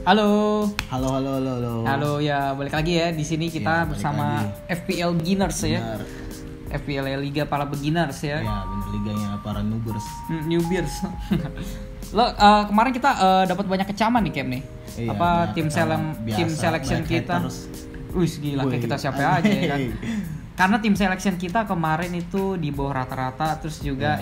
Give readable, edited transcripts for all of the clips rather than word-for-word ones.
Halo. Halo. Ya, balik lagi ya di sini kita bersama FPL Beginners ya. Benar. FPL Liga para Beginners ya. Ya, bener, liganya para noobers. Newbies. Lo kemarin kita dapat banyak kecaman nih Cam nih. Iya, tim selection kita. Wih, gila kayak kita siapa aja ya kan. Karena tim selection kita kemarin itu di bawah rata-rata, terus juga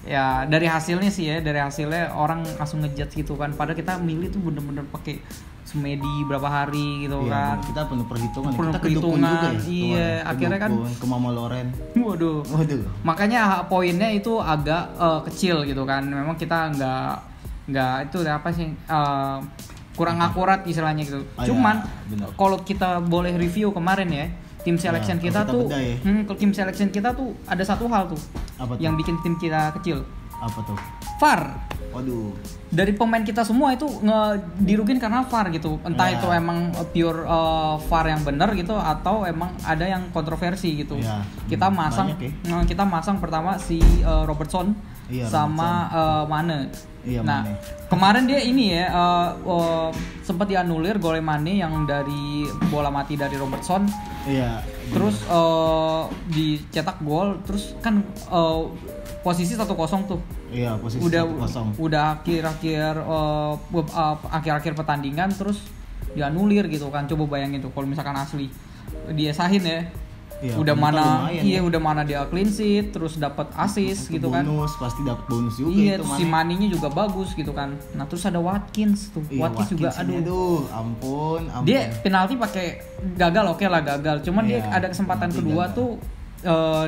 ya dari hasilnya orang langsung ngejudge gitu kan. Padahal kita milih tuh bener-bener pakai semedi berapa hari gitu kan. Kita penuh perhitungan. Penuh Kita perhitungan juga ya. iya akhirnya kan ke Mama Loren. Waduh. Makanya poinnya itu agak kecil gitu kan. Memang kita nggak itu apa sih kurang akurat istilahnya gitu. Cuman kalau kita boleh review kemarin ya, tim selection kita tuh tim selection kita tuh ada satu hal tuh yang bikin tim kita kecil. Apa tuh? VAR. Waduh. Dari pemain kita semua itu dirugin karena VAR gitu. Entah itu emang pure VAR yang benar gitu atau emang ada yang kontroversi gitu. Kita masang pertama si Robertson sama Mane. Mane. Kemarin dia ini ya sempat dianulir gol Mane yang dari bola mati dari Robertson. Terus dicetak gol, terus kan posisi 1-0 tuh. Iya, posisi 1-0. Udah akhir-akhir pertandingan terus dianulir gitu kan. Coba bayangin tuh kalau misalkan asli diesahin ya. Udah mana dia clean sheet, terus dapat assist gitu kan. Pasti dapat bonus juga itu. Si Maninya juga bagus gitu kan. Nah, terus ada Watkins tuh. Watkins juga ampun. Dia penalti pakai gagal, gagal. Cuman dia ada kesempatan kedua tuh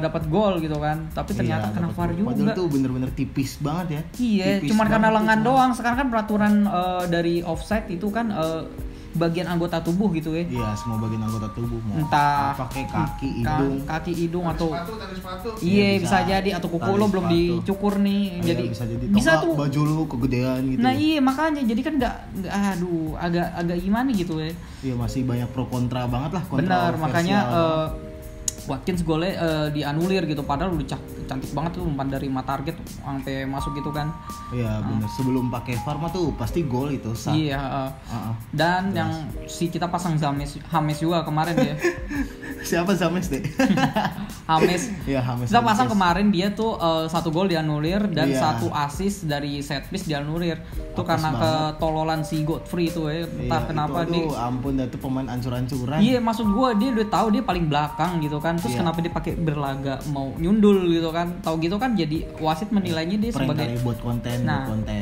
dapat gol gitu kan. Tapi ternyata kena VAR juga. Padahal tuh bener-bener tipis banget ya. Iya, cuman karena lengan doang. Sekarang kan peraturan dari offside itu kan bagian anggota tubuh gitu ya. Iya, semua bagian anggota tubuh. Entah pakai kaki, hidung atau sepatu. Iya, bisa jadi atau kuku lo belum dicukur nih. Jadi bisa tuh baju lo kegedean gitu. Nah, iya makanya jadi kan enggak agak gimana gitu ya. Iya, masih banyak pro kontra banget lah. Benar, makanya Watkins golnya dianulir gitu, padahal udah cantik banget tuh umpan dari target sampai masuk gitu kan. Iya benar, sebelum pakai VAR mah tuh pasti gol itu sah. Iya. Dan jelas. Yang kita pasang James juga kemarin ya. Siapa James deh? James. Iya, James. Kita pasang kemarin dia tuh 1 gol dianulir dan 1 assist dari set piece dianulir. Itu karena ketololan si Godfrey itu ya. Entah kenapa dia. Ampun, itu pemain ancur-ancuran. Iya, maksud gua dia udah tahu dia paling belakang gitu kan. Terus kenapa dia pakai berlaga mau nyundul gitu kan. Tahu gitu kan jadi wasit menilainya dia sebagai buat konten.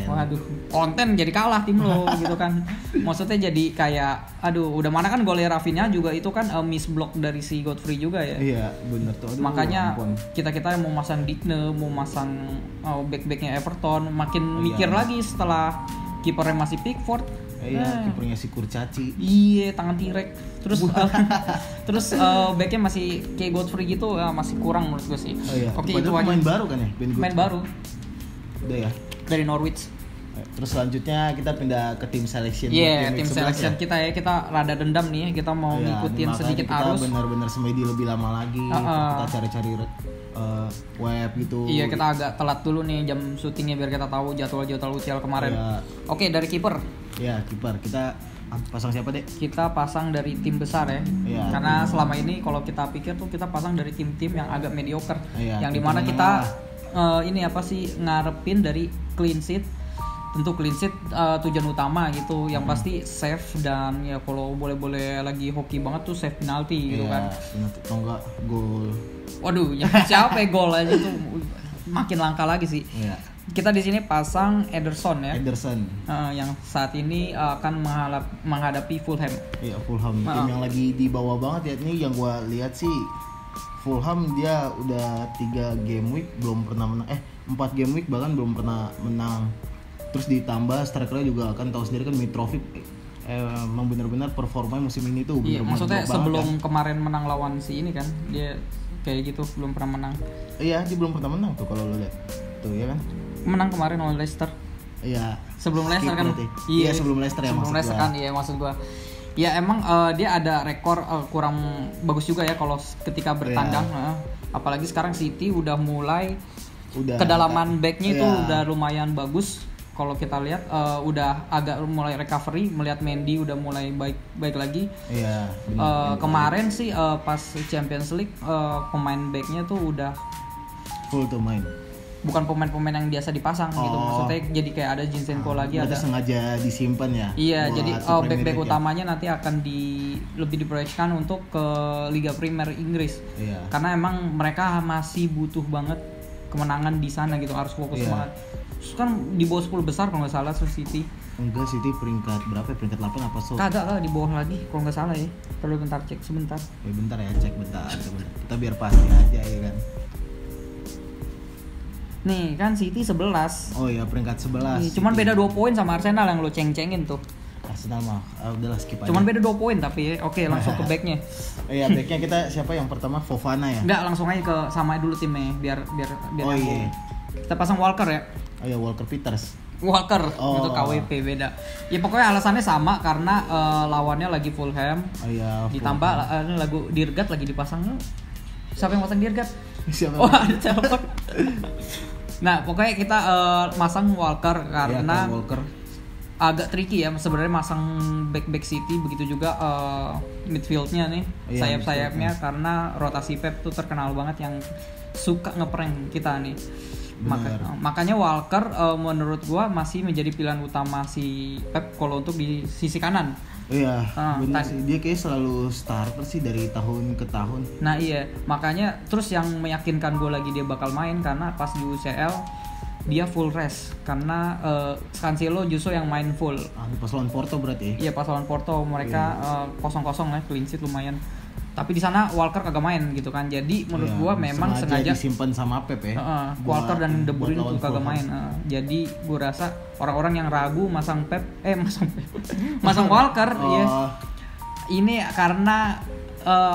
Waduh, konten jadi kalah tim lo gitu kan. Maksudnya jadi kayak udah mana kan golnya Rafinha juga itu kan miss block dari si Godfrey juga ya. Iya, bener tuh. Makanya kita mau masang Digne, mau masang back-backnya Everton, makin mikir lagi setelah kipernya masih Pickford. Iya, kipernya si Kurcaci. Iya, tangan tirek. Terus backnya masih kayak Godfrey gitu, masih kurang menurut gue sih. Oke, itu aja. Main baru kan ya? Main baru. Udah ya. Dari Norwich. Terus selanjutnya kita pindah ke tim selection. Iya, tim selection kita ya. Kita rada dendam nih, kita mau ngikutin sedikit arus. Kita benar-benar semedi lebih lama lagi. Kita cari-cari web gitu. Iya, kita agak telat dulu nih jam syutingnya biar kita tahu jadwal UCL kemarin. Oke, dari kiper. Iya, kiper. Kita pasang siapa deh? Kita pasang dari tim besar ya. Karena selama ini kalau kita pikir tuh kita pasang dari tim-tim yang agak mediocre. Yang dimana kita ngarepin dari clean sheet. Tentu clean sheet tujuan utama gitu. Yang pasti save dan ya kalau boleh-boleh lagi hoki banget tuh save penalti gitu kan. Atau enggak gol. Waduh, siapa ya gol aja tuh makin langka lagi sih. Kita di sini pasang Ederson ya. Yang saat ini akan menghadapi Fulham. Iya, Fulham. Tim yang lagi di bawah banget ya. Ini yang gua lihat sih Fulham dia udah 3 game week belum pernah menang. 4 game week bahkan belum pernah menang. Terus ditambah strikernya juga kan tahu sendiri kan Mitrovic emang benar-benar performanya musim ini tuh benar-benar maksudnya sebelum kemarin menang lawan si ini kan dia kayak gitu belum pernah menang. Iya, dia belum pernah menang tuh kalau lo lihat. Tuh ya kan. Menang kemarin lawan Leicester. Iya. Sebelum Leicester kan. Iya, sebelum Leicester ya maksud gua. Sebelum Leicester kan iya maksud gua. Ya emang dia ada rekor kurang bagus juga ya kalau ketika bertandang. Apalagi sekarang City udah mulai kedalaman backnya itu udah lumayan bagus. kalau kita lihat udah agak mulai recovery, melihat Mendy udah mulai baik lagi. Iya. Kemarin sih pas Champions League pemain backnya tuh udah full tuh main. Bukan pemain-pemain yang biasa dipasang gitu, maksudnya jadi kayak ada Zinchenko lagi, ada sengaja disimpan ya. Iya, jadi back utamanya nanti akan lebih diproyeksikan untuk ke Liga Premier Inggris. Iya. Karena emang mereka masih butuh banget kemenangan di sana gitu, harus fokus banget. Terus kan di bawah 10 besar kalau nggak salah City. Enggak, City peringkat berapa? Peringkat 8 apa so? Kagak di bawah lagi kalau nggak salah ya. Perlu bentar cek sebentar. Bentar ya, cek bentar. Kita biar pasti aja ya kan. Nih kan City 11. Oh iya, peringkat 11. Nih, cuman beda 2 poin sama Arsenal yang lo ceng-cengin tuh. Arsenal mah udahlah skip aja. Cuman beda 2 poin tapi oke, langsung ke backnya. Iya, backnya kita siapa yang pertama? Fofana ya? Enggak, langsung aja ke sama dulu timnya biar Oh iya. Kita pasang Walker ya. Oh iya, Walker Peters. Walker itu KWP beda. Ya pokoknya alasannya sama karena lawannya lagi Fulham. Oh iya. Ditambah lagu Dirgat lagi dipasang. Siapa yang pasang Dirgat? Siapa? Oh, ada telepon. Nah, pokoknya kita masang Walker karena Walker agak tricky ya sebenarnya masang back City, begitu juga midfieldnya nih, sayap-sayapnya karena rotasi Pep tuh terkenal banget yang suka ngeprank kita nih. Makanya Walker menurut gua masih menjadi pilihan utama si Pep kalau untuk di sisi kanan. Iya, benar sih. Dia kayak selalu starter sih dari tahun ke tahun. Nah iya, makanya terus yang meyakinkan gue lagi dia bakal main karena pas di UCL dia full rest karena Cancelo justru yang main full. Pas lawan Porto berarti? Iya, pas lawan Porto mereka 0-0 lah, clean sheet lumayan. Tapi di sana Walker kagak main gitu kan. Jadi menurut gua memang sengaja disimpan sama Pep ya. Walker dan De Bruyne tuh kagak main. Jadi gua rasa orang-orang yang ragu masang masang Walker ya. Ini karena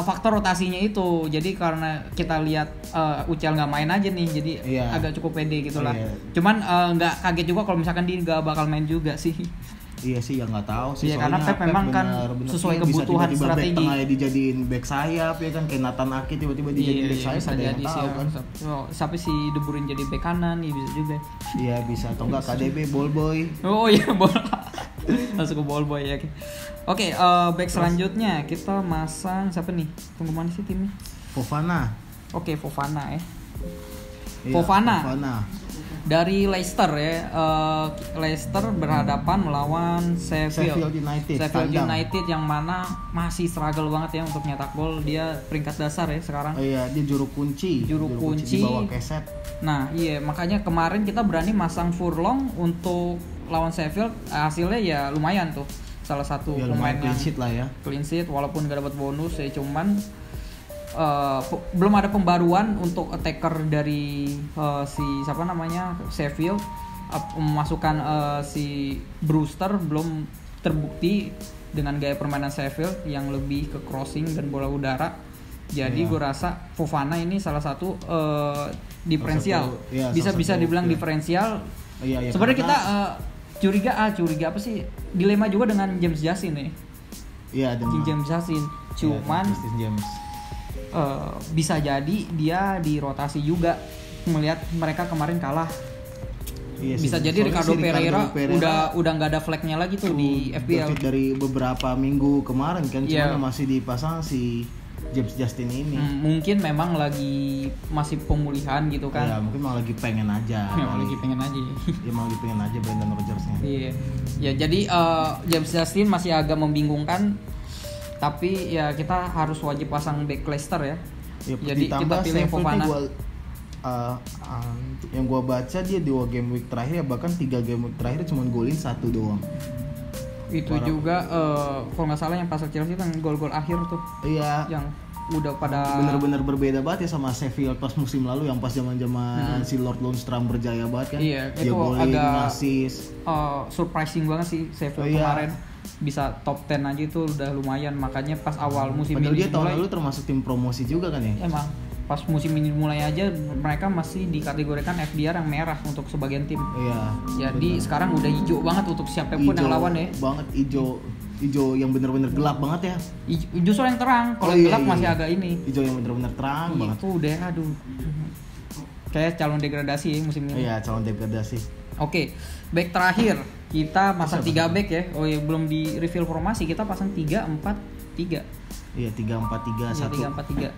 faktor rotasinya itu. Jadi karena kita lihat UCL nggak main aja nih, jadi agak cukup pede gitulah. Cuman nggak kaget juga kalau misalkan dia nggak bakal main juga sih. Iya sih, yang nggak tahu sih. Iya, karena Pep memang kan sesuai kebutuhan bisa strategi. Tengah dijadiin back sayap ya kan, kayak Nathan Ake tiba-tiba dijadiin back sayap, ada yang tahu kan. Sampai si De Bruyne jadi back kanan, ya bisa juga. Iya bisa, atau enggak KDB ball boy. Oh iya, masuk ke ball boy ya. Oke, back selanjutnya kita masang siapa nih? Tunggu mana sih timnya? Fofana. Oke, Fofana ya. Iya, Fofana. Dari Leicester ya, Leicester berhadapan melawan Sheffield United yang mana masih struggle banget ya untuk nyetak gol. Dia peringkat dasar ya sekarang. Oh iya, dia juru kunci di bawah Keset. Nah iya, makanya kemarin kita berani masang Furlong untuk lawan Sheffield. Hasilnya ya lumayan tuh, salah satu ya, pemain yang clean sheet lah ya. Clean sheet walaupun gak dapat bonus ya, cuman belum ada pembaruan untuk attacker dari si siapa namanya Sheffield. Memasukkan si Brewster belum terbukti dengan gaya permainan Sheffield yang lebih ke crossing dan bola udara. Jadi gue rasa Fofana ini salah satu diferensial. Bisa dibilang diferensial. Sebenarnya kita curiga apa sih, dilema juga dengan James Justin nih. Iya, James Justin. Cuman bisa jadi dia dirotasi juga melihat mereka kemarin kalah. Iya sih, bisa jadi Ricardo Pereira udah nggak ada flagnya lagi tuh di FPL dari beberapa minggu kemarin kan, cuma masih dipasang si James Justin ini. Mungkin memang lagi masih pemulihan gitu kan. Ya mungkin malah lagi pengen aja. Ya malah lagi pengen aja Brendan Rodgers-nya. Iya. Ya jadi James Justin masih agak membingungkan. Tapi ya kita harus wajib pasang back Leicester ya. Jadi kita pilih Fofana. Yang gua baca dia 2 game week terakhir ya, bahkan 3 game week terakhir cuma golin 1 doang. Itu juga kalau nggak salah yang pas Chelsea kan gol-gol akhir tuh. Iya. Yang udah pada bener-bener berbeda banget ya sama Sheffield pas musim lalu yang pas zaman-zaman si Lord Lundstram berjaya banget kan. Iya, dia itu golin, agak assist. Surprising banget sih Sheffield kemarin. Bisa top 10 aja itu udah lumayan, makanya pas awal musim padahal ini dia tahun lalu termasuk tim promosi juga kan ya. Emang pas musim ini mulai aja mereka masih dikategorikan FDR yang merah untuk sebagian tim. Iya. Jadi sekarang udah hijau banget untuk siapapun yang lawan ya. Banget hijau yang bener-bener gelap banget ya. Justru yang terang, kalau gelap masih agak ini. Hijau yang bener-bener terang banget. Itu udah aduh. Kayak calon degradasi ya musim ini. Iya, calon degradasi. Oke, back terakhir kita pasang 3 back ya. Oh ya, belum di reveal formasi, kita pasang 3-4-3. Iya, 3-4-3 1. 3-4-3.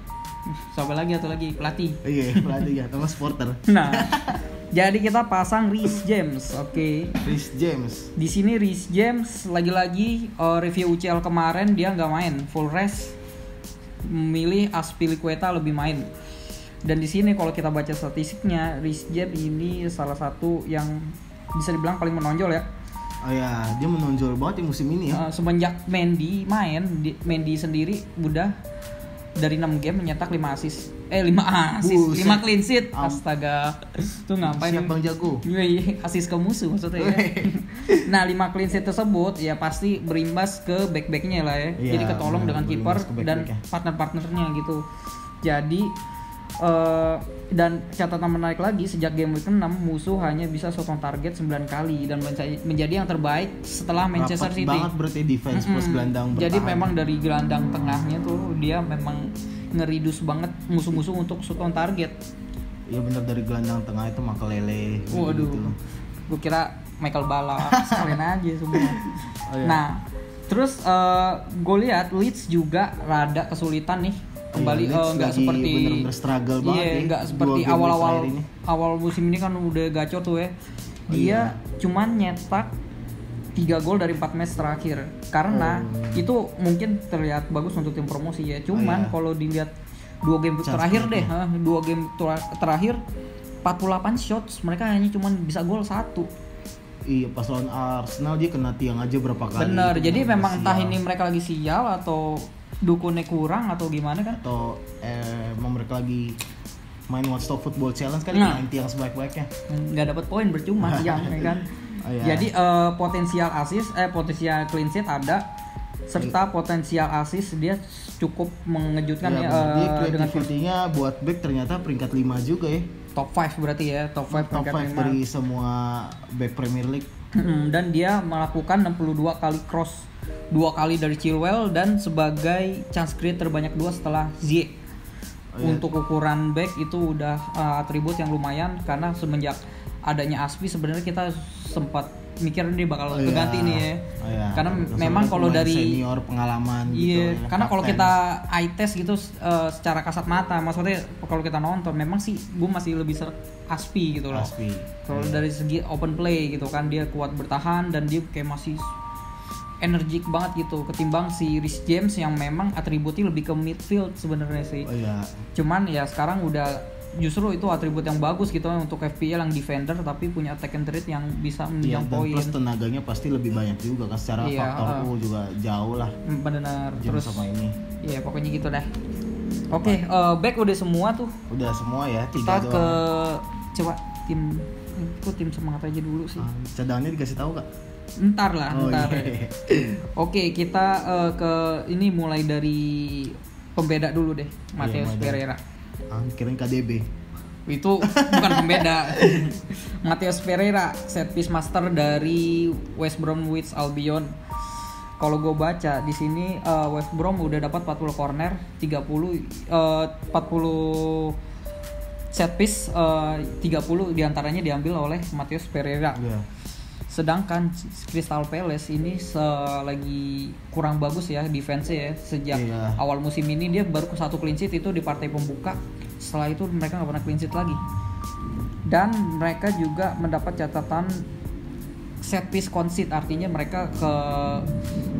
Siapa lagi atau lagi pelatih? Iya, pelatih ya, sama supporter. Nah, jadi kita pasang Reece James, oke. Reece James. Di sini Reece James lagi-lagi review UCL kemarin dia nggak main, full rest, memilih Azpilicueta lebih main. Dan di sini kalau kita baca statistiknya, Reece James ini salah satu yang bisa dibilang paling menonjol ya. Oh ya, dia menonjol banget di musim ini ya. Semenjak Mendy Mendy sendiri udah dari 6 game mencetak 5 assist. 5 clean sheet. Astaga. Tuh ngapain? Siap Bang Jago. Iya, assist ke musuh maksudnya ya. Nah, 5 clean sheet tersebut ya pasti berimbas ke back-backnya lah ya. Jadi ketolong dengan kiper dan partner-partnernya gitu. Jadi dan catatan menarik lagi, sejak game week 6 musuh hanya bisa shot on target 9 kali dan menjadi yang terbaik setelah Manchester City. Banget berarti defense plus gelandang bertahan. Jadi memang dari gelandang tengahnya tuh dia memang ngeridus banget musuh-musuh untuk shot on target. Iya benar, dari gelandang tengah itu Makelele. Waduh. Gitu. Gue kira Michael Ballack sekalian aja semua. Oh, iya. Nah, terus gue lihat Leeds juga rada kesulitan nih. Kembali nggak seperti bener-bener struggle banget ya. Nggak seperti awal musim ini kan udah gacor tuh ya. Dia cuman nyetak 3 gol dari 4 match terakhir. Karena itu mungkin terlihat bagus untuk tim promosi ya. Cuman kalau dilihat 2 game terakhir deh, 2 game terakhir 48 shots, mereka hanya cuman bisa gol 1. Iya, pas lawan Arsenal dia kena tiang aja berapa kali. Bener, jadi memang entah ini mereka lagi sial atau dukunnya kurang atau gimana kan? Atau emang mereka lagi main One Stop Football Challenge kali, main tiang sebaik-baiknya. Nggak dapat poin percuma tiang ya kan. Jadi potensial assist, potensial clean sheet ada, serta potensial assist dia cukup mengejutkan ya. Dengan creativity-nya buat back ternyata peringkat 5 juga ya. Top 5 berarti ya, top 5 dari semua back Premier League. Dan dia melakukan 62 kali cross, 2 kali dari Chilwell, dan sebagai chance create terbanyak 2 setelah Ziyech. Untuk ukuran back itu udah atribut yang lumayan, karena semenjak adanya Aspi sebenarnya kita sempat mikir dia bakal keganti nih ya. Karena memang kalau dari senior pengalaman gitu. Iya, karena kalau kita eye test gitu secara kasat mata, maksudnya kalau kita nonton memang sih gue masih lebih Aspi gitu loh. Kalau dari segi open play gitu kan dia kuat bertahan dan dia kayak masih energik banget gitu ketimbang si Reece James yang memang atributnya lebih ke midfield sebenarnya sih. Cuman ya sekarang udah justru itu atribut yang bagus gitu untuk FPL yang defender tapi punya attack and trade yang bisa menjang poin. Plus tenaganya pasti lebih banyak juga kan secara faktor juga jauh lah. Benar. Terus sama ini. Iya pokoknya gitu deh. Oke, back udah semua tuh. Udah semua ya, 3 kita doang. Ke coba tim semangat aja dulu sih. Cadangannya dikasih tahu Kak? Ntar. Oke, kita ke ini mulai dari pembeda dulu deh, Matheus Pereira. Kirain KDB. Itu bukan pembeda. Matheus Pereira, set piece master dari West Bromwich Albion. Kalau gue baca di sini West Brom udah dapat 40 corner, 40 set piece, 30 diantaranya diambil oleh Matheus Pereira. Sedangkan Crystal Palace ini lagi kurang bagus ya defense ya sejak awal musim ini. Dia baru ke 1 clean sheet itu di partai pembuka. Setelah itu mereka nggak pernah clean sheet lagi. Dan mereka juga mendapat catatan set piece concede, artinya mereka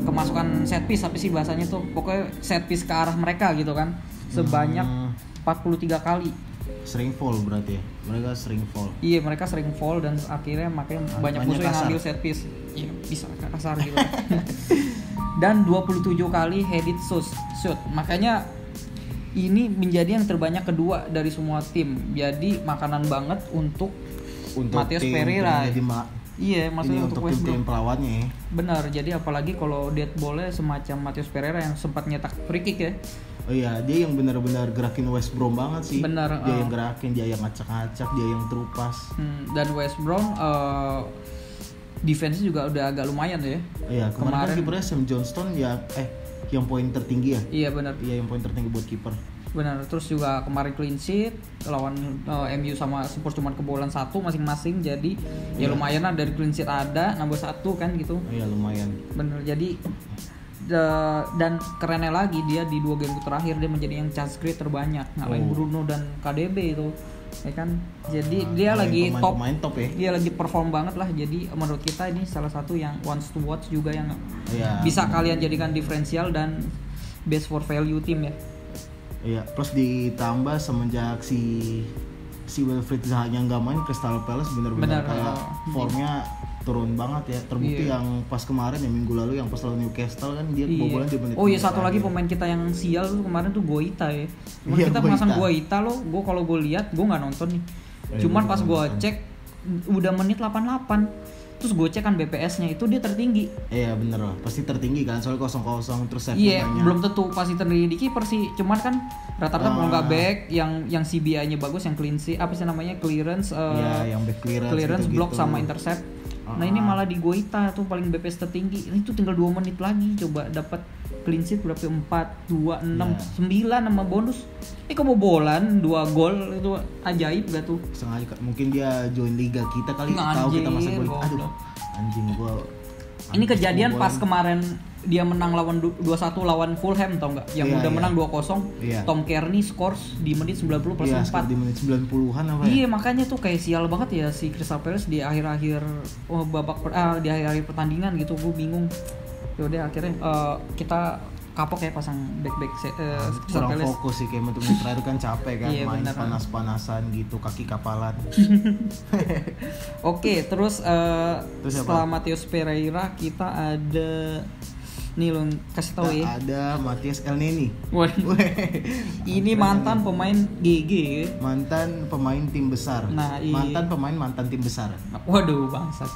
kemasukan set piece tapi sih bahasanya tuh pokoknya set piece ke arah mereka gitu kan sebanyak 43 kali. Sering fall berarti ya. Mereka sering fall. Iya, mereka sering fall dan akhirnya makanya banyak musuh yang ngambil set piece. Iya, bisa kasar gitu. Dan 27 kali headed shoot. Makanya ini menjadi yang terbanyak kedua dari semua tim. Jadi makanan banget untuk Matheus Pereira. Iya, maksudnya untuk tim pelawannya ya. Benar, jadi apalagi kalau dead ball-nya semacam Matheus Pereira yang sempat nyetak free kick ya. Oh iya, dia yang benar-benar gerakin West Brom banget sih. Benar. Dia yang gerakin, dia yang ngacak-ngacak, dia yang terupas. Dan West Brom defense juga udah agak lumayan ya. Iya, kemarin kipernya Sam Johnston yang poin tertinggi ya. Iya benar. Iya, yang poin tertinggi buat kiper. Benar, terus juga kemarin clean sheet lawan MU sama Spurs cuma kebobolan 1 masing-masing, jadi ya lumayan lah, dari clean sheet ada nambah 1 kan gitu. Iya lumayan. Bener, jadi dan kerennya lagi dia di 2 game terakhir dia menjadi yang chance create terbanyak, ngalahin Bruno dan KDB itu, ya kan. Jadi dia lagi top ya. Dia lagi perform banget lah. Jadi menurut kita ini salah satu yang wants to watch juga, yang bisa kalian jadikan diferensial dan best for value team ya. Iya, plus ditambah semenjak si Wilfried Zaha-nya nggak main, Crystal Palace bener-bener kayak formnya turun banget ya. Terbukti yang pas kemarin ya, minggu lalu yang pas lawan Newcastle kan dia kebobolan di menit. Oh iya, satu lagi pemain kita yang sial tuh kemarin tuh Guaita ya. Cuman kita pasang Guaita loh, kalau gue lihat, gue nggak nonton nih. Cuman pas gue cek udah menit 88. Terus gue cek kan BPS-nya itu dia tertinggi. Iya bener lah, pasti tertinggi kan, soalnya 0-0 terus save. Iya, belum tentu pasti tertinggi di kiper sih. Cuman kan rata-rata kalau nggak back yang CBI-nya bagus, yang clean sheet, apa sih namanya, clearance, yang back clearance gitu, block sama intercept. Nah ini malah di Guaita tuh paling BPS tertinggi. Ini tuh tinggal 2 menit lagi coba dapat clean sheet berapa? 4, 2, 6, 9 sama bonus. Kebobolan 2 gol itu ajaib gak tuh? Sengaja mungkin dia join liga kita kali, tahu kita masuk gol. Aduh, anjing gua. Ini kejadian pas kemarin dia menang lawan 2-1 lawan Fulham, tau nggak? Yang udah menang 2-0. Tom Kearney scores di menit 90 plus 4. Di menit 90-an apa ya? Iya, makanya tuh kayak sial banget ya si Crystal Palace di akhir-akhir di akhir-akhir pertandingan gitu. Gue bingung. Yaudah akhirnya kita kapok ya pasang back Crystal Palace. Kurang fokus sih, kayak menit terakhir kan capek kan, main panas-panasan gitu, kaki kapalan. Oke, terus setelah Matheus Pereira kita ada nih, lo kasih tahu ya. Ada Matheus Elneny. Ini mantan pemain GG, mantan pemain tim besar. Mantan tim besar. Waduh, bangsat.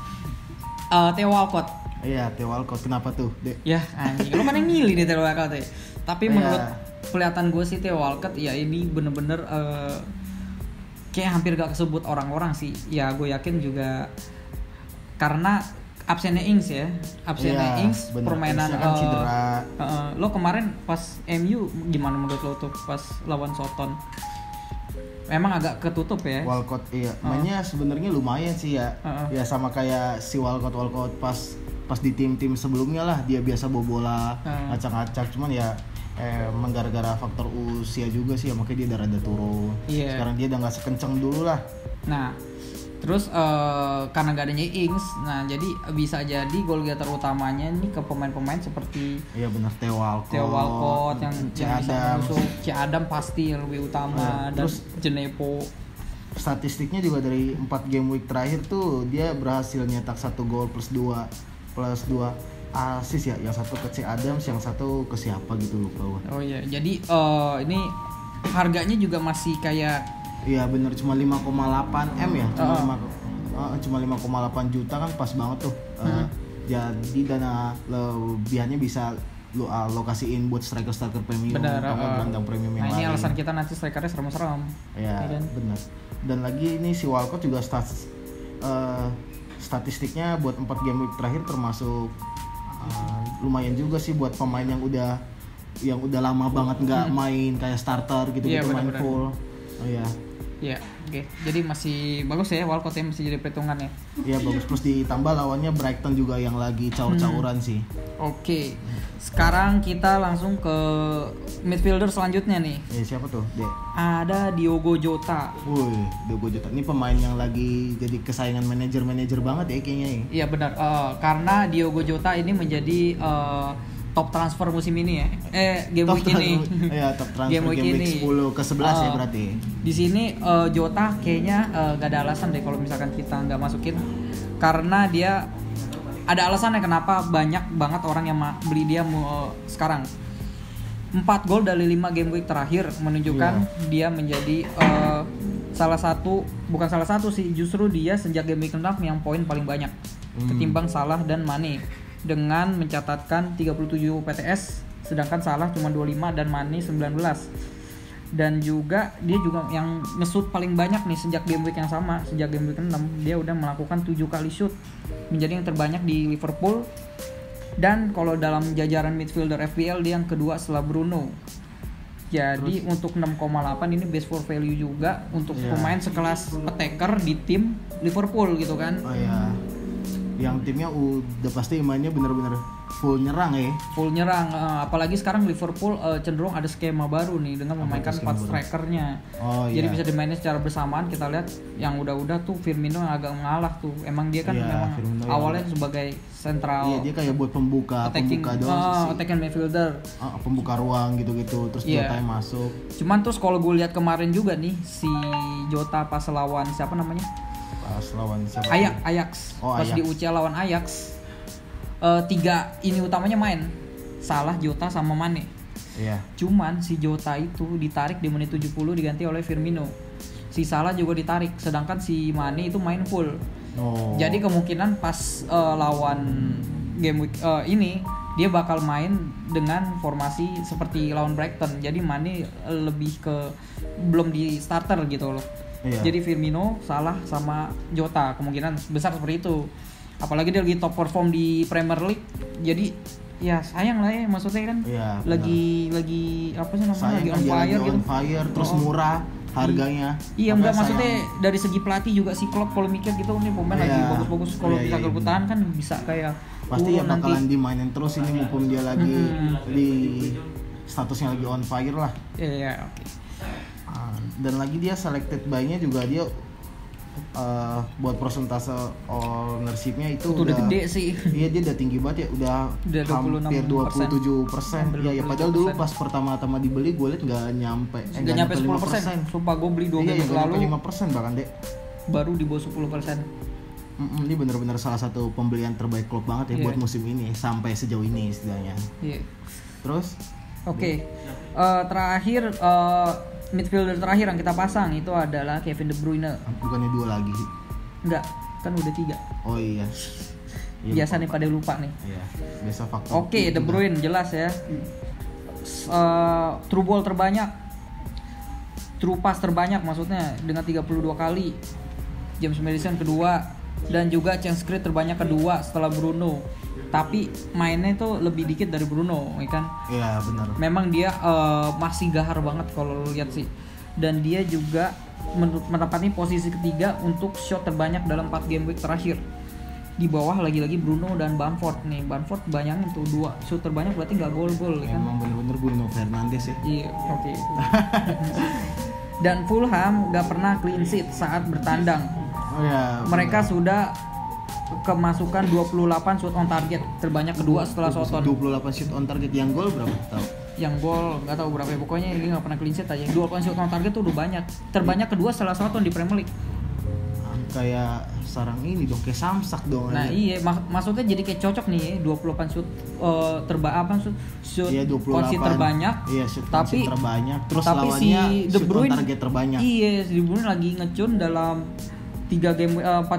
Theo Walcott. Iya, Theo Walcott. Kenapa tuh, Dek? Ya, anjing. Lu kan yang milih nih Theo Walcott ya. Tapi menurut kelihatan gue sih Theo Walcott ya ini bener-bener kayak hampir gak kesebut orang-orang sih. Ya gue yakin juga karena absennya Ings ya. Ings, permainan kan cedera. Lo kemarin pas MU gimana menurut lo tuh pas lawan Soton? Memang agak ketutup ya. Walcott mainnya sebenarnya lumayan sih ya. Ya sama kayak si Walcott pas di tim-tim sebelumnya lah, dia biasa bola ngacak-ngacak, cuman ya gara-gara faktor usia juga sih ya, makanya dia udah rada turun. Sekarang dia udah nggak sekenceng dulu lah. Nah terus karena gak adanya Ings, nah jadi bisa jadi gol getter utamanya nih ke pemain-pemain seperti benar Theo Walcott yang bisa masuk, Adam pasti yang lebih utama, dan terus Djenepo. Statistiknya juga dari 4 game week terakhir tuh dia berhasil nyetak 1 gol plus 2 assist ya, yang satu ke Adams, yang satu ke siapa gitu lupa gua. Oh iya, jadi ini harganya juga masih kayak. Iya bener, cuma 5,8 M ya, cuma 5,8 juta kan pas banget tuh. Jadi dana lebihannya bisa lu alokasiin buat striker premium atau gelandang premium yang lain. Ini alasan kita nanti strikernya serem-serem. Iya bener. Dan lagi ini si Walcott juga statistiknya buat 4 game week terakhir termasuk lumayan juga sih buat pemain yang udah lama banget nggak main kayak starter gitu, main full. Iya, oke. Jadi masih bagus ya Walcott, yang masih jadi perhitungan ya. Iya bagus, plus ditambah lawannya Brighton juga yang lagi caur-cauran sih. Oke. Sekarang kita langsung ke midfielder selanjutnya nih. Siapa tuh, Dek? Ada Diogo Jota. Diogo Jota. Ini pemain yang lagi jadi kesayangan manajer banget ya kayaknya. Iya benar. Karena Diogo Jota ini menjadi top transfer musim ini ya. Game week ini. Iya, top transfer game week 10 ke 11 ya berarti. Di sini Jota kayaknya gak ada alasan deh kalau misalkan kita nggak masukin, karena dia ada alasannya kenapa banyak banget orang yang beli dia sekarang. 4 gol dari 5 game week terakhir menunjukkan dia menjadi bukan salah satu sih, justru dia sejak game week 6 yang poin paling banyak ketimbang Salah dan Mane, dengan mencatatkan 37 PTS, sedangkan Salah cuma 25 dan Mane 19. Dan juga dia juga yang nge-shoot paling banyak nih sejak game week yang sama, sejak game week 6 dia udah melakukan 7 kali shoot, menjadi yang terbanyak di Liverpool. Dan kalau dalam jajaran midfielder FPL dia yang kedua setelah Bruno. Jadi untuk 6,8 ini best for value juga untuk pemain sekelas Peteker di tim Liverpool gitu kan. Oh iya. Yang timnya udah pasti mainnya bener-bener full nyerang ya. Full nyerang, apalagi sekarang Liverpool cenderung ada skema baru nih dengan memainkan 4 strikernya. Jadi bisa dimainin secara bersamaan. Kita lihat yang udah-udah tuh Firmino yang agak mengalah tuh. Emang dia kan memang Firmino awalnya sebagai sentral. Iya, dia kayak buat pembuka doang. Attacking midfielder. Pembuka ruang gitu-gitu. Terus Jota yang masuk. Cuman terus kalau gue lihat kemarin juga nih si Jota pas lawan siapa namanya? Ajax. Pas di UCL lawan Ajax. 3 ini utamanya main. Salah, Jota sama Mane. Iya. Cuman si Jota itu ditarik di menit 70 diganti oleh Firmino. Si Salah juga ditarik, sedangkan si Mane itu main full. Jadi kemungkinan pas lawan game week ini dia bakal main dengan formasi seperti lawan Brighton. Jadi Mane lebih ke belum di starter gitu loh. Iya. Jadi Firmino, Salah sama Jota kemungkinan besar seperti itu. Apalagi dia lagi top perform di Premier League. Jadi ya sayang lah ya, maksudnya kan lagi apa sih namanya, lagi on fire gitu. Terus murah harganya. Iya, enggak maksudnya dari segi pelatih juga si Klopp kalau mikir gitu nih pemain lagi bagus-bagus, kalau bisa bertahan kan bisa kayak pasti ya bakalan dimainin terus ini mumpung dia lagi di statusnya lagi on fire lah. Iya, oke. Dan lagi dia selected buy-nya juga dia buat persentase ownership-nya itu udah gede sih. Iya, dia udah tinggi banget ya, udah hampir 27%. Ya padahal dulu pas pertama-tama dibeli gue liat nggak nyampe 10%. Sumpah gue beli 2 minggu lalu 5% bahkan deh. Baru di bawah 10%. Ini benar-benar salah satu pembelian terbaik klub banget ya buat musim ini sampai sejauh ini istilahnya. Terus? Oke. Terakhir midfielder terakhir yang kita pasang itu adalah Kevin De Bruyne. Bukannya 2 lagi sih? Enggak, kan udah 3. Oh iya. Biasa nih pada lupa nih. Iya, biasa faktor. Oke, De Bruyne jelas ya. True ball terbanyak. True pass terbanyak maksudnya dengan 32 kali. James Maddison kedua dan juga chance create terbanyak kedua setelah Bruno. Tapi mainnya itu lebih dikit dari Bruno, ya kan? Iya, benar. Memang dia masih gahar banget kalau lihat sih. Dan dia juga menempati posisi ketiga untuk shot terbanyak dalam 4 game week terakhir. Di bawah lagi-lagi Bruno dan Bamford nih. Bamford bayangin tuh 2 shot terbanyak berarti nggak gol-gol, ya kan? Emang bener-bener Bruno Fernandes ya. Iya, oke. Dan Fulham nggak pernah clean sheet saat bertandang. Mereka sudah kemasukan 28 shoot on target, terbanyak kedua setelah Soton. 28 shoot on target, yang gol berapa tahu? Yang gol nggak tahu berapa ya, pokoknya ini nggak pernah clean sheet aja. 28 shoot on target tuh udah banyak, terbanyak kedua setelah Soton di Premier League. Kayak sarang ini dong, kayak Samsak dong. Nah iya, maksudnya jadi kayak cocok nih 28 shoot shoot iya, 28 terbanyak. Iya, shoot terbanyak. Terus tapi lawannya si De Bruyne, shoot on target terbanyak. Iya, si De Bruyne lagi ngecun dalam 4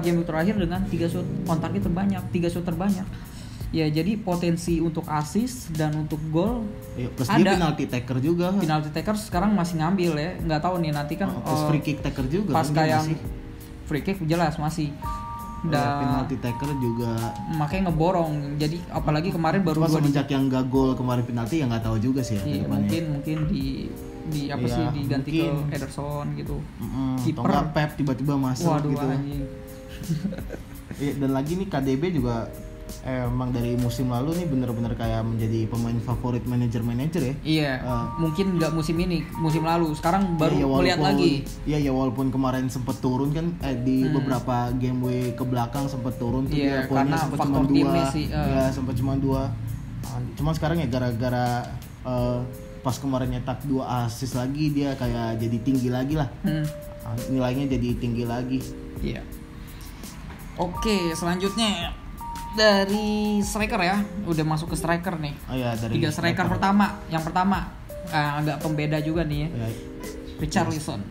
game terakhir dengan 3 shoot on target terbanyak, 3 shoot terbanyak. Ya jadi potensi untuk assist dan untuk gol plus ada. Dia penalty taker juga. Penalty taker sekarang masih ngambil ya, nggak tahu nih nanti kan. Terus free kick taker juga. Pas kayak free kick jelas masih. Dan penalty taker juga. Makanya ngeborong. Jadi apalagi kemarin baru semenjak yang gak gol kemarin penalti ya nggak tahu juga sih. Iya, mungkin di apa sih diganti mungkin ke Ederson gitu. Kiper Pep tiba-tiba masuk. Waduh, gitu. Dan lagi nih KDB juga emang dari musim lalu nih bener-bener kayak menjadi pemain favorit manajer ya. Iya. Mungkin nggak musim ini, musim lalu. Sekarang baru melihat lagi. Iya, walaupun kemarin sempat turun kan di beberapa game week ke belakang sempat turun tuh dia poinnya sempat cuma 2. Ya, sempat cuma 2. Cuma sekarang ya gara-gara pas kemarin nyetak 2 assist lagi dia kayak jadi tinggi lagi lah. Nilainya jadi tinggi lagi. Iya. Oke, selanjutnya dari striker ya, udah masuk ke striker nih. Dari 3 striker pertama. Yang pertama agak pembeda juga nih ya. Richarlison.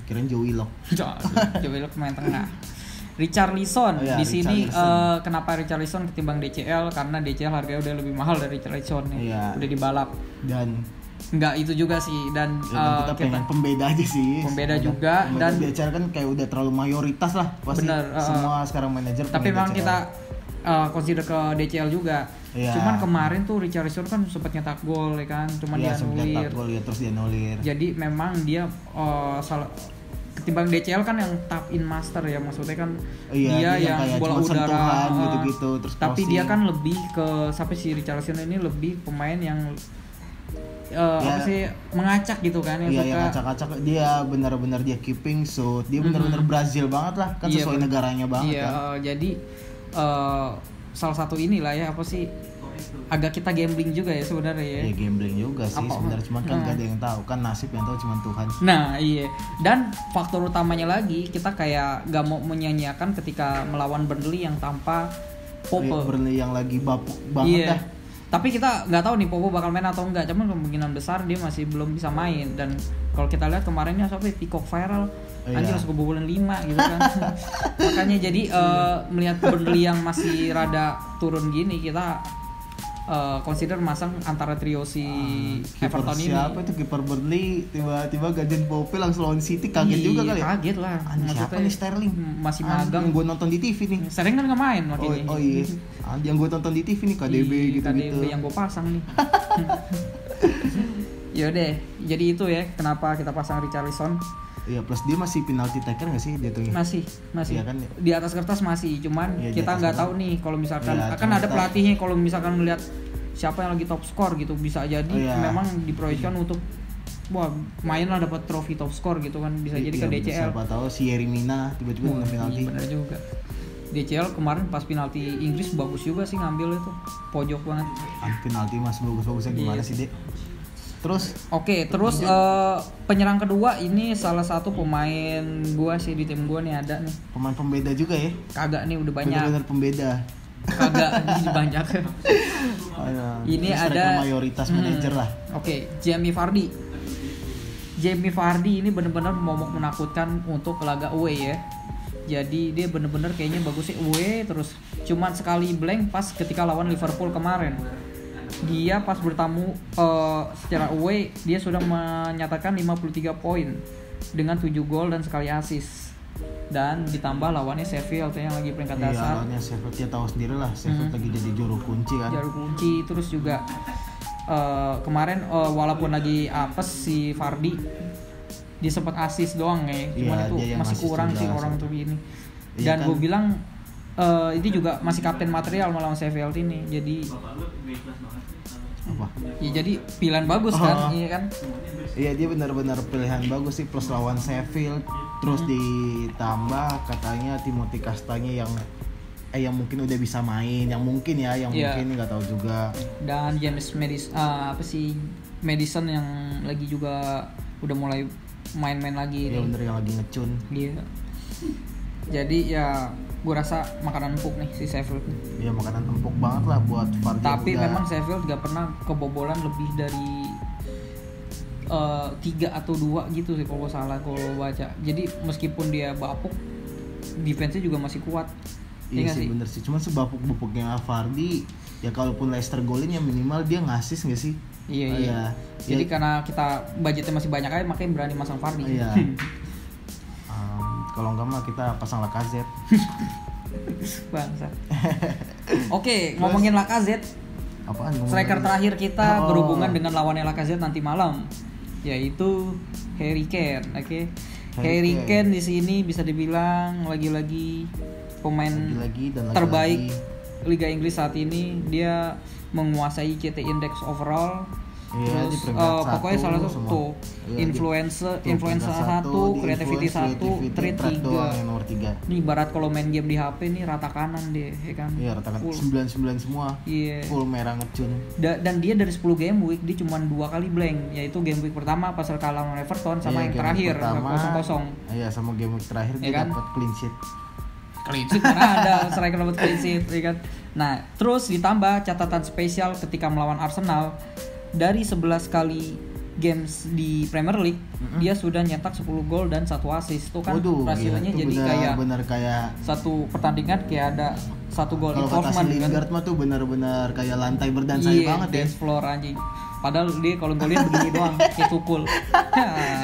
Kirain Joe Willock. Joe Willock main tengah. Richarlison di sini kenapa Richarlison ketimbang DCL? Karena DCL harganya udah lebih mahal dari Richarlison nih. Udah dibalap. Dan enggak itu juga sih, dan kita pengen pembeda aja sih. Pembeda juga dan DCL kan kayak udah terlalu mayoritas lah pasti. Bener, semua sekarang manajer. Tapi memang kita consider ke DCL juga. Cuman kemarin tuh Richarlison kan sempat nyetak gol ya kan, cuman dia anulir. Terus dia anulir. Jadi memang dia salah ketimbang DCL kan yang tap in master ya, maksudnya kan dia yang bola udara gitu-gitu terus tapi dia kan lebih ke sampai si Richarlison ini lebih pemain yang apa sih mengacak gitu kan yang suka ngacak-ngacak, dia benar-benar dia keeping shoot, dia benar-benar Brazil banget lah kan, sesuai negaranya banget kan. Jadi salah satu inilah ya apa sih agak kita gambling juga ya sebenarnya ya. Ya gambling juga sih sebenarnya, cuman kan gak ada yang tahu kan, nasib yang tahu cuma Tuhan. Nah iya, dan faktor utamanya lagi kita kayak gak mau menyanyiakan ketika melawan Burnley yang tanpa Pope. Burnley yang lagi bapuk banget dah. Tapi kita nggak tahu nih Popo bakal main atau enggak, cuman kemungkinan besar dia masih belum bisa main. Dan kalau kita lihat kemarinnya sampai Peacock viral, anjir langsung kebobolan 5 gitu kan. Makanya jadi melihat Burnley yang masih rada turun gini, kita consider masang antara trio si Everton ini. Siapa itu kiper Burnley tiba-tiba gantiin Pope langsung lawan City, kaget juga kali ya. Kaget lah. Siapa nih Sterling? Masih magang. Yang gue nonton di TV nih. Sterling kan nggak main makanya. Oh iya. Yang gue tonton di TV nih KDB gitu. KDB yang gue pasang nih. Yaudah, jadi itu ya kenapa kita pasang Richarlison. Iya, plus dia masih penalty taker nggak sih dia tuh? Masih. Ya kan? Di atas kertas masih, cuman kita nggak tahu nih kalau misalkan akan ada pelatihnya, kalau misalkan melihat siapa yang lagi top score gitu, bisa jadi memang diproyeksikan untuk mainlah dapat trofi top score gitu kan, bisa jadi ke DCL. Siapa tahu si Yerimina tiba-tiba kena penalti. Benar juga. DCL kemarin pas penalti Inggris bagus juga sih ngambil itu, pojok banget. Penalti mas bagus-bagusnya gimana sih Dek? Terus penyerang kedua ini salah satu pemain gua sih di tim gua nih ada nih. Pemain pembeda juga ya? Kagak nih, udah banyak. Benar-benar pembeda. Kagak, ini banyak. Ini ada mayoritas manajer lah. Jamie Vardy. Jamie Vardy ini benar-benar momok menakutkan untuk laga away ya. Jadi dia benar-benar kayaknya bagusnya away terus. Cuman sekali blank pas ketika lawan Liverpool kemarin. Dia pas bertamu secara away dia sudah menyatakan 53 poin dengan 7 gol dan sekali assist. Dan ditambah lawannya Sheffield yang lagi peringkat dasar. Lawannya Sheffield, dia tahu sendiri lah Sheffield lagi jadi juru kunci kan. Juru kunci, terus juga kemarin walaupun lagi apes si Vardy dia sempat assist doang ya. Cuman itu masih kurang sih orang tuh gini. Dan gue bilang ini juga masih kapten material melawan Sheffield ini. Jadi ya jadi pilihan bagus kan, iya kan? Iya, dia benar-benar pilihan bagus sih, plus lawan Sheffield, terus ditambah katanya Timothy Castagne yang mungkin udah bisa main, mungkin nggak tahu juga. Dan James Maddison yang lagi juga udah mulai main-main lagi. Iya bener, yang lagi ngecun. Iya. Jadi ya gue rasa makanan empuk nih si Sheffield. Iya, makanan empuk banget lah buat Vardy. Tapi memang Sheffield gak pernah kebobolan lebih dari 3 atau 2 gitu sih kalau salah kalau baca. Jadi meskipun dia bapuk, defense-nya juga masih kuat. Iya sih bener sih. Cuman sebapuk-bapuknya Vardy, ya kalaupun Leicester golin ya minimal dia ngasih nggak sih? Iya. Jadi karena kita budgetnya masih banyak aja, makanya berani masang Vardy. Iya. Kalau enggak mah kita pasang Lacazette. Bangsat. Oke, ngomongin Lacazette. Apaan? Striker terakhir kita berhubungan dengan lawannya Lacazette nanti malam, yaitu Harry Kane. Harry Kane di sini bisa dibilang lagi-lagi pemain terbaik Liga Inggris saat ini. Dia menguasai CT Index overall. Iya, terus pokoknya salah satu influencer 1, creativity 1, trade 3. Nih barat kalau main game di HP nih rata kanan deh, ya kan? Iya, rata kanan 99 semua. Iya. Full merah ngecun. Dan dia dari 10 game week dia cuma 2 kali blank, yaitu game week pertama pas kalah lawan Everton sama yang terakhir 0-0. Iya, sama game week terakhir dia dapat clean sheet. Karena ada striker dapat clean sheet, ya kan? Nah, terus ditambah catatan spesial ketika melawan Arsenal. Dari 11 kali games di Premier League, dia sudah nyetak 10 gol dan 1 assist. Itu kan hasilnya jadi benar kayak satu pertandingan kayak ada 1 gol involvement. Kalau kata si Lingard mah tuh benar-benar kayak lantai berdansa banget ya. Dance floor anjing. Padahal dia kalau gue lihat begini doang, kayak tukul.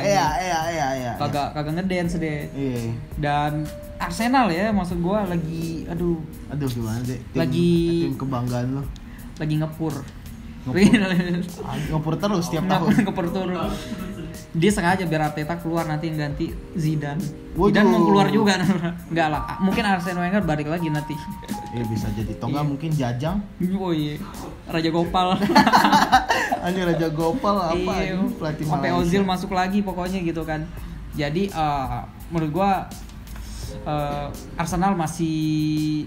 Iya. Kagak ngedance deh. Iya. Dan Arsenal ya, maksud gue lagi aduh gimana sih? Tim kebanggaan lo. Lagi ngepur terus tiap tahun. Ngepur terus. Dia sengaja biar Arteta keluar nanti yang ganti Zidane. Zidane mau keluar juga. Enggak lah, mungkin Arsene Wenger balik lagi nanti. Iya bisa jadi. Toh enggak mungkin Jajang. Oh iya. Raja Gopal. Hanya Raja Gopal apa iya. Pelatih sampai Ozil masuk lagi pokoknya gitu kan. Jadi menurut gua Arsenal masih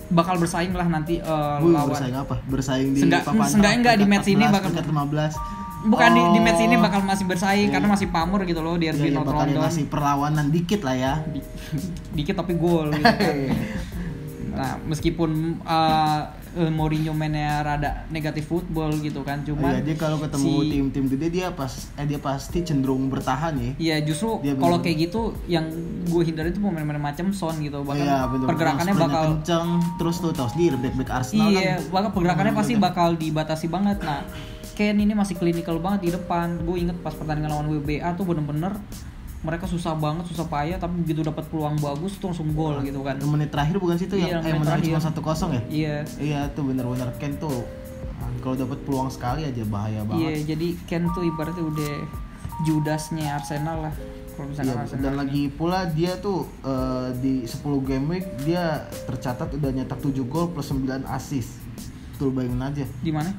bakal bersaing lah nanti lawan. Bersaing apa? Bersaing di papan. Enggak di match ini bakal 15. Bukan di match ini bakal masih bersaing karena masih pamur gitu loh di RB North London. Masih perlawanan dikit lah ya. Dikit tapi gol gitu kan. Nah, meskipun Mourinho mainnya rada negatif football gitu kan, cuman dia kalau ketemu tim-tim gede dia pasti cenderung bertahan ya. Iya, justru kalau kayak gitu yang gue hindari itu pemain-pemain macam Son gitu, bahkan pergerakannya bakal kenceng, terus tuh sendiri back Arsenal kan. Bahkan pergerakannya pasti bakal dibatasi banget. Nah, Ken ini masih clinical banget di depan. Gue inget pas pertandingan lawan WBA tuh bener-bener mereka susah payah, tapi begitu dapat peluang bagus tuh langsung gol gitu kan. Menit terakhir bukan sih itu yang menang cuma 1-0 ya? Iya tuh bener-bener Ken tuh kalau dapat peluang sekali aja bahaya banget. Iya, jadi Ken tuh ibaratnya udah Judasnya Arsenal lah. Kalau misalnya Arsenal. Dan lagi pula dia tuh di 10 game week dia tercatat udah nyetak 7 gol plus 9 assist. Betul, bayangin aja. Di mana?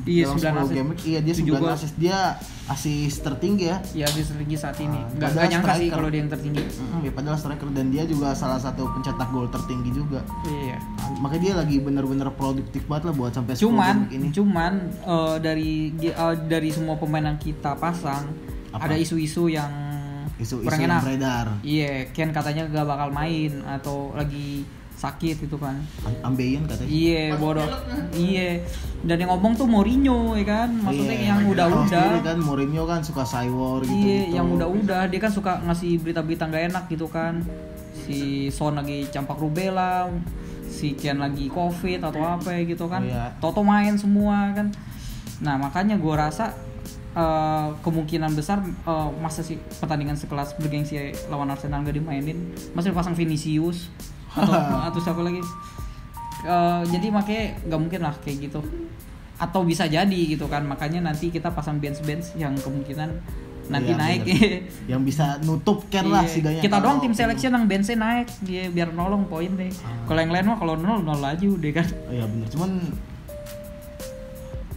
Iya 9 game week, dia 9 assist. Dia assist tertinggi ya. Iya, assist tertinggi saat ini. Enggak nyangka sih kalau dia yang tertinggi. Ya padahal striker dan dia juga salah satu pencetak gol tertinggi juga. Iya. Makanya dia lagi bener-bener produktif banget lah buat sampai 10 game week ini. Cuman dari semua pemain yang kita pasang ada isu-isu yang kurang enak. Beredar. Iya, Ken katanya gak bakal main atau lagi sakit gitu kan. Ambeien katanya. Iya, bodoh. Iya. Dan yang ngomong tuh Mourinho ya kan. Maksudnya yang udah-udah kan Mourinho kan suka cywar gitu. Iya, yang udah-udah dia kan suka ngasih berita-berita enggak enak gitu kan. Si Son lagi campak rubella, si Ken lagi Covid atau apa gitu kan. Toto main semua kan. Nah, makanya gua rasa kemungkinan besar masa sih pertandingan sekelas bergengsi lawan Arsenal gak dimainin, masih pasang Vinicius atau siapa lagi. Jadi makanya nggak mungkin lah kayak gitu, atau bisa jadi gitu kan. Makanya nanti kita pasang bench yang kemungkinan nanti naik yang bisa nutup Ken lah setidaknya. Kita doang tim selection yang benchnya naik dia biar nolong poin deh. Kalau yang lain mah kalau 0 aja udah kan. Iya benar, cuman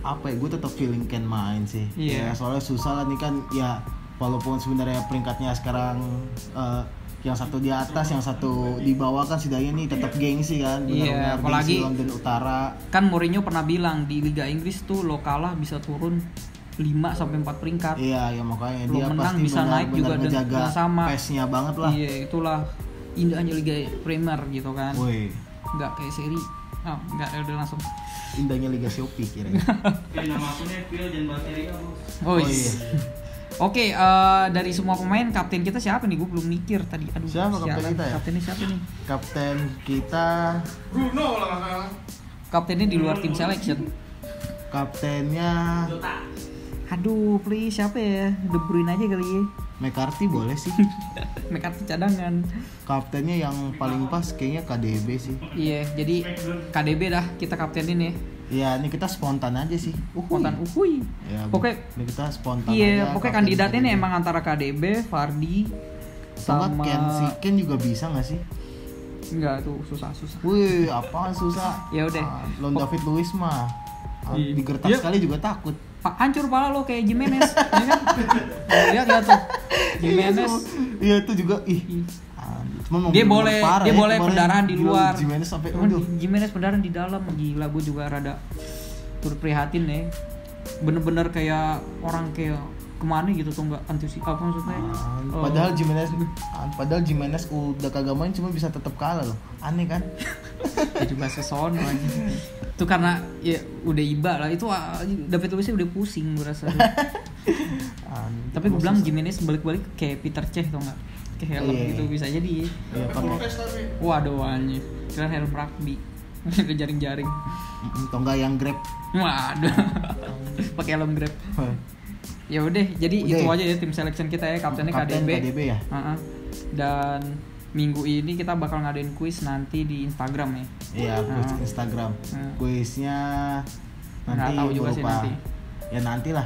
apa ya, gue tetap feeling Ken main sih. Ya, soalnya susah lah nih kan ya, walaupun sebenarnya peringkatnya sekarang yang satu di atas, yang satu di bawah kan setidaknya nih tetap gengsi kan. Iya, apalagi London Utara. Kan Mourinho pernah bilang di Liga Inggris tuh lo kalah bisa turun 5 sampai 4 peringkat. Iya, ya makanya lo dia menang pasti bisa naik juga dengan sama. Pace-nya banget lah. Iya, itulah indahnya Liga Premier gitu kan. Woi. Enggak kayak seri. Oh, enggak, udah langsung. Indahnya Liga Shopee kira-kira. Nama akunnya Phil dan Bateri kan. Oh iya. Oke, dari semua pemain kapten kita siapa nih? Gue belum mikir tadi. Aduh, siapa kapten kita ya? Kaptennya siapa nih? Kapten kita Bruno lah nggak salah. Kaptennya di luar tim selection. Kaptennya aduh, please siapa ya? De Bruyne aja kali ya. McCarthy boleh sih. McCarthy cadangan. Kaptennya yang paling pas kayaknya KDB sih. Iya, jadi KDB dah kita kaptenin ya. Iya, ini kita spontan aja sih. Spontan uhuy. Ya, pokoknya ini kita spontan iya, aja. Pokoknya kandidatnya nih emang antara KDB, Vardy sama Ken juga bisa enggak sih? Enggak, tuh susah. Wih, apaan susah? Ya udah. Lon David Luiz mah digertak sekali juga takut. Hancur pala lo kayak Jimenez, ya kan? Lihat enggak tuh? Jimenez. Iya, itu juga dia boleh pendarahan di luar. Jimenez sampai Jimenez pendarahan di dalam. Gila, gue juga rada turut prihatin nih. Bener-bener kayak orang kayak kemana gitu tuh, nggak antusias apa maksudnya. Padahal Jimenez udah kagak main cuma bisa tetap kalah loh. Aneh kan? Jadi bahasa sono lagi. Itu karena ya udah iba lah. Itu David Luiznya udah pusing gue rasa. Tapi gue bilang Jimenez balik-balik kayak Peter Cech tau nggak? Kayak helm gitu bisa jadi. Iya, pakai. Waduh anjir. Kira helm rugby. Ke jaring-jaring. Atau enggak yang Grab. Waduh. Pakai helm Grab. Ya udah, jadi itu aja ya tim selection kita ya, kaptennya KDB ya. Dan minggu ini kita bakal ngadain kuis nanti di Instagram ya. Iya, kuis Instagram. Kuisnya nanti tahu juga sih nanti. Ya nantilah.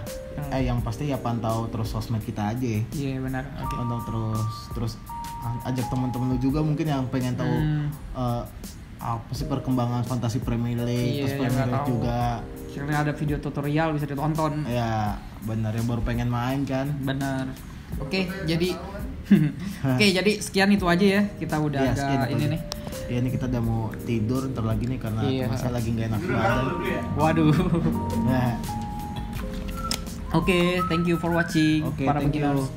Yang pasti ya pantau terus sosmed kita aja. Iya benar. Okay. Pantau terus ajak teman-teman lu juga mungkin yang pengen tahu apa sih perkembangan Fantasy Premier League, terus Premier League juga. Sekiranya ada video tutorial bisa ditonton. Ya, benar, yang baru pengen main kan. Benar. Oke, jadi jadi sekian itu aja ya. Kita udah agak ini nih. Ya ini kita udah mau tidur ntar lagi nih karena masih lagi nggak enak badan. Waduh. Oke, thank you for watching para beginners.